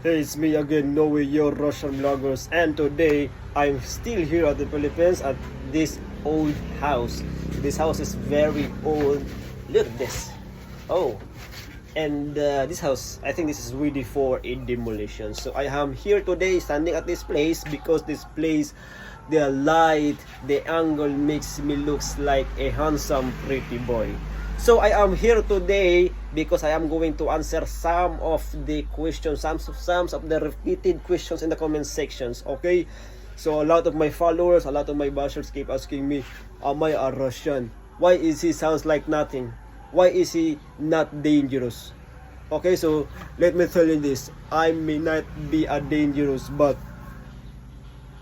Hey, it's me again, Noe, your Russian vloggers, and today I'm still here at the Philippines at this old house. This house is very old. Look at this. Oh, and this house, I think this is ready for a demolition. So I am here today standing at this place because this place, the light, the angle makes me looks like a handsome, pretty boy. So I am here today because I am going to answer some of the questions, some of the repeated questions in the comment sections. Okay, so a lot of my followers, a lot of my bashers keep asking me, am I a Russian? Why is he sounds like nothing? Why is he not dangerous? Okay, so let me tell you this. I may not be a dangerous, but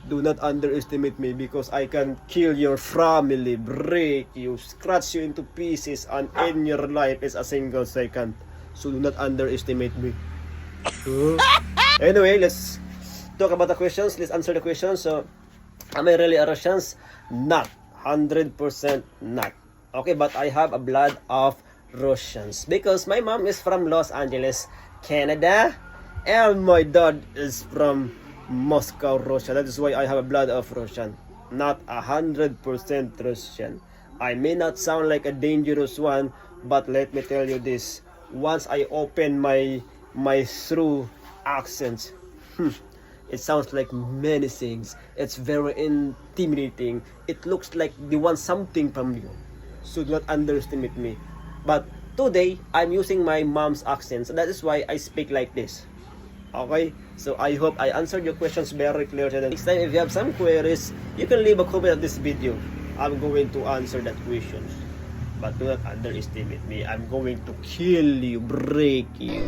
do not underestimate me because I can kill your family, break you, scratch you into pieces, and end your life is a single second. So do not underestimate me. Anyway, let's talk about the questions. Let's answer the questions. So, am I really a Russian? Not. 100% not. Okay, but I have a blood of Russians because my mom is from Los Angeles, Canada, and my dad is from Moscow, Russia. That is why I have a blood of Russian. Not 100% Russian. I may not sound like a dangerous one, but let me tell you this. Once I open my true accent, it sounds like many things. It's very intimidating. It looks like they want something from you. So do not underestimate me. But today, I'm using my mom's accent. So that is why I speak like this. Okay, so I hope I answered your questions very clearly. Next time, if you have some queries, you can leave a comment on this video. I'm going to answer that questions. But do not underestimate me. I'm going to kill you, break you.